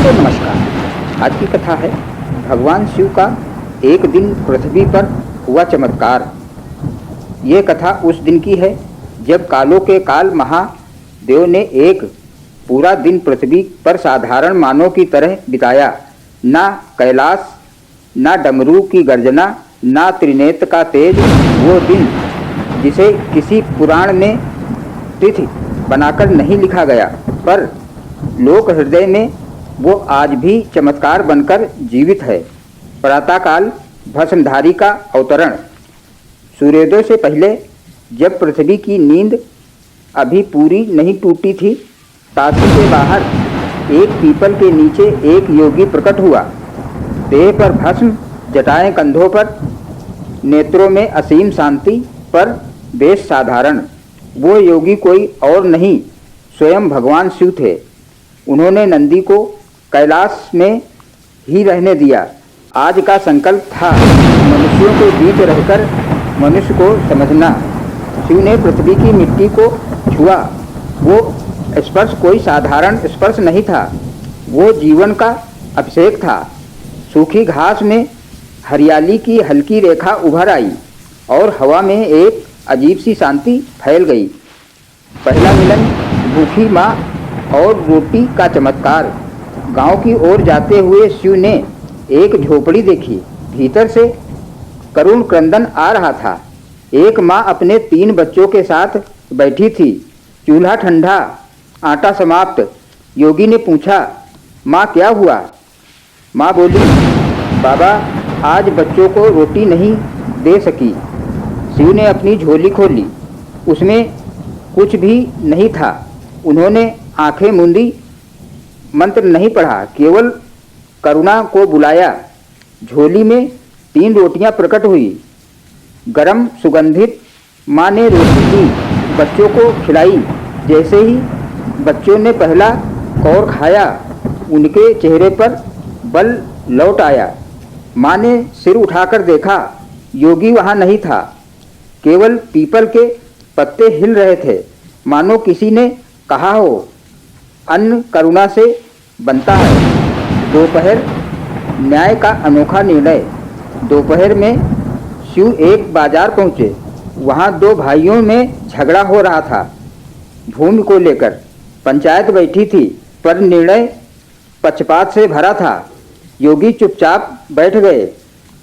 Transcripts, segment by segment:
तो नमस्कार। आज की कथा है भगवान शिव का एक दिन पृथ्वी पर हुआ चमत्कार। ये कथा उस दिन की है जब कालों के काल महादेव ने एक पूरा दिन पृथ्वी पर साधारण मानव की तरह बिताया। ना कैलाश, ना डमरू की गर्जना, ना त्रिनेत्र का तेज। वो दिन जिसे किसी पुराण में तिथि बनाकर नहीं लिखा गया, पर लोक हृदय में वो आज भी चमत्कार बनकर जीवित है। प्रातःकाल भस्मधारी का अवतरण। सूर्योदय से पहले जब पृथ्वी की नींद अभी पूरी नहीं टूटी थी, काशी के बाहर एक पीपल के नीचे एक योगी प्रकट हुआ। देह पर भस्म, जटाएं कंधों पर, नेत्रों में असीम शांति, पर वेश साधारण। वो योगी कोई और नहीं, स्वयं भगवान शिव थे। उन्होंने नंदी को कैलाश में ही रहने दिया। आज का संकल्प था मनुष्यों के बीच रहकर मनुष्य को समझना। शिव ने पृथ्वी की मिट्टी को छुआ। वो स्पर्श कोई साधारण स्पर्श नहीं था, वो जीवन का अभिषेक था। सूखी घास में हरियाली की हल्की रेखा उभर आई और हवा में एक अजीब सी शांति फैल गई। पहला मिलन भूखी माँ और रोटी का चमत्कार। गांव की ओर जाते हुए शिव ने एक झोपड़ी देखी। भीतर से करुण क्रंदन आ रहा था। एक माँ अपने 3 बच्चों के साथ बैठी थी। चूल्हा ठंडा, आटा समाप्त। योगी ने पूछा, माँ क्या हुआ? माँ बोली, बाबा आज बच्चों को रोटी नहीं दे सकी। शिव ने अपनी झोली खोली। उसमें कुछ भी नहीं था। उन्होंने आंखें मूंदी, मंत्र नहीं पढ़ा, केवल करुणा को बुलाया। झोली में 3 रोटियां प्रकट हुई, गरम सुगंधित। माँ ने रोटी दी, बच्चों को खिलाई। जैसे ही बच्चों ने पहला कौर खाया, उनके चेहरे पर बल लौट आया। माँ ने सिर उठाकर देखा, योगी वहाँ नहीं था, केवल पीपल के पत्ते हिल रहे थे, मानो किसी ने कहा हो, अन्न करुणा से बनता है। दोपहर न्याय का अनोखा निर्णय। दोपहर में शिव एक बाजार पहुँचे। वहाँ 2 भाइयों में झगड़ा हो रहा था भूमि को लेकर। पंचायत बैठी थी, पर निर्णय पक्षपात से भरा था। योगी चुपचाप बैठ गए।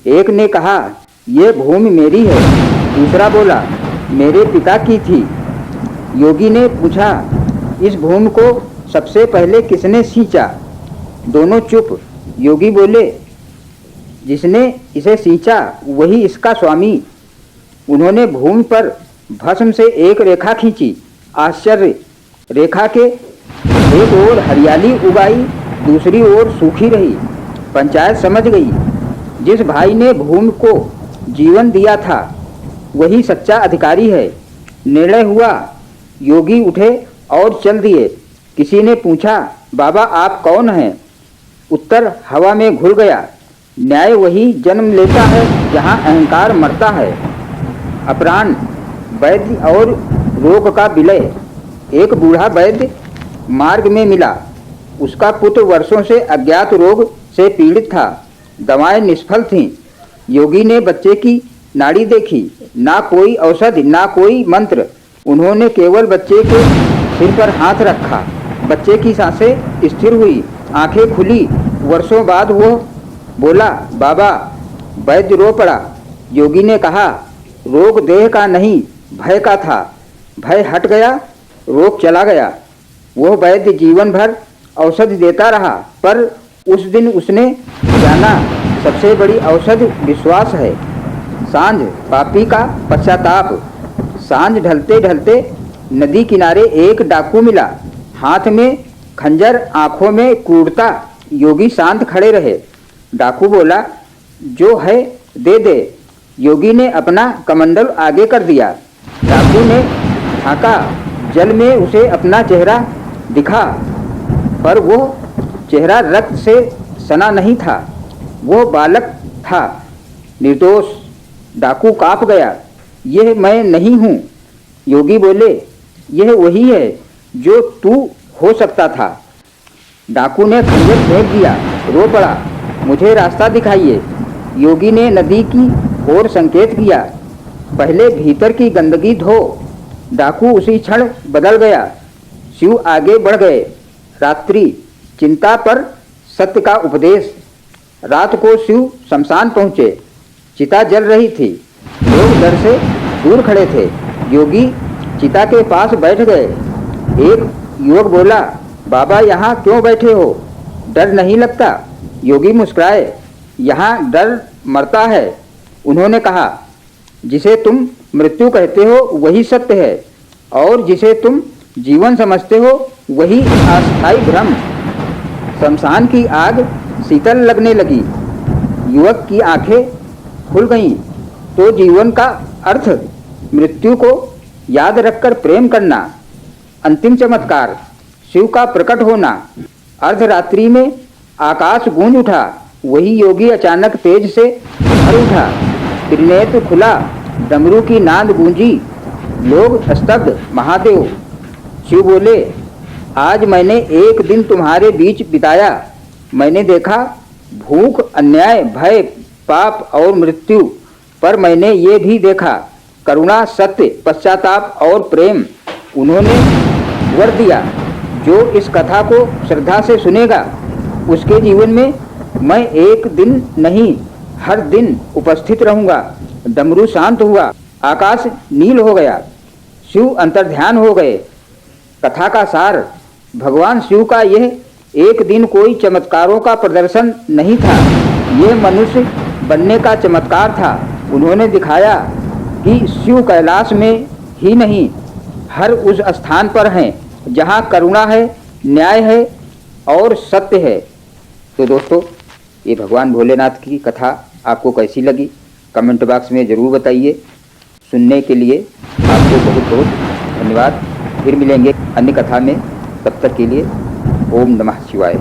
एक ने कहा, ये भूमि मेरी है। दूसरा बोला, मेरे पिता की थी। योगी ने पूछा, इस भूमि को सबसे पहले किसने सींचा? दोनों चुप। योगी बोले, जिसने इसे सींचा वही इसका स्वामी। उन्होंने भूमि पर भस्म से एक रेखा खींची। आश्चर्य! रेखा के एक ओर हरियाली उगाई, दूसरी ओर सूखी रही। पंचायत समझ गई, जिस भाई ने भूमि को जीवन दिया था वही सच्चा अधिकारी है। निर्णय हुआ। योगी उठे और चल दिए। किसी ने पूछा, बाबा आप कौन हैं? उत्तर हवा में घुल गया, न्याय वही जन्म लेता है जहाँ अहंकार मरता है। अपराह्न वैद्य और रोग का विलय। एक बूढ़ा वैद्य मार्ग में मिला। उसका पुत्र वर्षों से अज्ञात रोग से पीड़ित था। दवाएं निष्फल थीं। योगी ने बच्चे की नाड़ी देखी, ना कोई औषधि, ना कोई मंत्र। उन्होंने केवल बच्चे के सिर पर हाथ रखा। बच्चे की सांसें स्थिर हुई, आंखें खुली। वर्षों बाद वो बोला, बाबा। वैद्य रो पड़ा। योगी ने कहा, रोग देह का नहीं, भय का था। भय हट गया, रोग चला गया। वो वैद्य जीवन भर औषधि देता रहा, पर उस दिन उसने जाना, सबसे बड़ी औषधि विश्वास है। सांझ पापी का पश्चाताप। सांझ ढलते ढलते नदी किनारे एक डाकू मिला। हाथ में खंजर, आंखों में क्रूरता। योगी शांत खड़े रहे। डाकू बोला, जो है दे दे। योगी ने अपना कमंडल आगे कर दिया। डाकू ने झांका। जल में उसे अपना चेहरा दिखा, पर वो चेहरा रक्त से सना नहीं था। वो बालक था, निर्दोष। डाकू कांप गया, यह मैं नहीं हूँ। योगी बोले, यह वही है जो तू हो सकता था। डाकू ने खंजर फेंक दिया, रो पड़ा, मुझे रास्ता दिखाइए। योगी ने नदी की ओर संकेत किया, पहले भीतर की गंदगी धो। डाकू उसी क्षण बदल गया। शिव आगे बढ़ गए। रात्रि, चिंता पर सत्य का उपदेश। रात को शिव शमशान पहुँचे। चिता जल रही थी, लोग डर से दूर खड़े थे। योगी चिता के पास बैठ गए। एक युवक बोला, बाबा यहाँ क्यों बैठे हो, डर नहीं लगता? योगी मुस्कुराए, यहाँ डर मरता है। उन्होंने कहा, जिसे तुम मृत्यु कहते हो वही सत्य है, और जिसे तुम जीवन समझते हो वही अस्थायी भ्रम। शमशान की आग शीतल लगने लगी। युवक की आंखें खुल गईं। तो जीवन का अर्थ मृत्यु को याद रखकर प्रेम करना। अंतिम चमत्कार, शिव का प्रकट होना। अर्धरात्रि में आकाश गूंज उठा। वही योगी अचानक तेज से भर उठा। त्रिनेत्र खुला, डमरू की नाद गूंजी। लोग स्तब्ध। महादेव। शिव बोले, आज मैंने एक दिन तुम्हारे बीच बिताया। मैंने देखा भूख, अन्याय, भय, पाप और मृत्यु, पर मैंने ये भी देखा करुणा, सत्य, पश्चाताप और प्रेम। उन्होंने वर दिया, जो इस कथा को श्रद्धा से सुनेगा उसके जीवन में मैं एक दिन नहीं हर दिन उपस्थित रहूंगा। डमरू शांत हुआ, आकाश नील हो गया, शिव अंतर्ध्यान हो गए। कथा का सार, भगवान शिव का यह एक दिन कोई चमत्कारों का प्रदर्शन नहीं था, ये मनुष्य बनने का चमत्कार था। उन्होंने दिखाया कि शिव कैलाश में ही नहीं, हर उस स्थान पर हैं जहाँ करुणा है, न्याय है और सत्य है। तो दोस्तों, ये भगवान भोलेनाथ की कथा आपको कैसी लगी कमेंट बॉक्स में ज़रूर बताइए। सुनने के लिए आपको बहुत बहुत धन्यवाद। फिर मिलेंगे अन्य कथा में, तब तक के लिए ओम नमः शिवाय।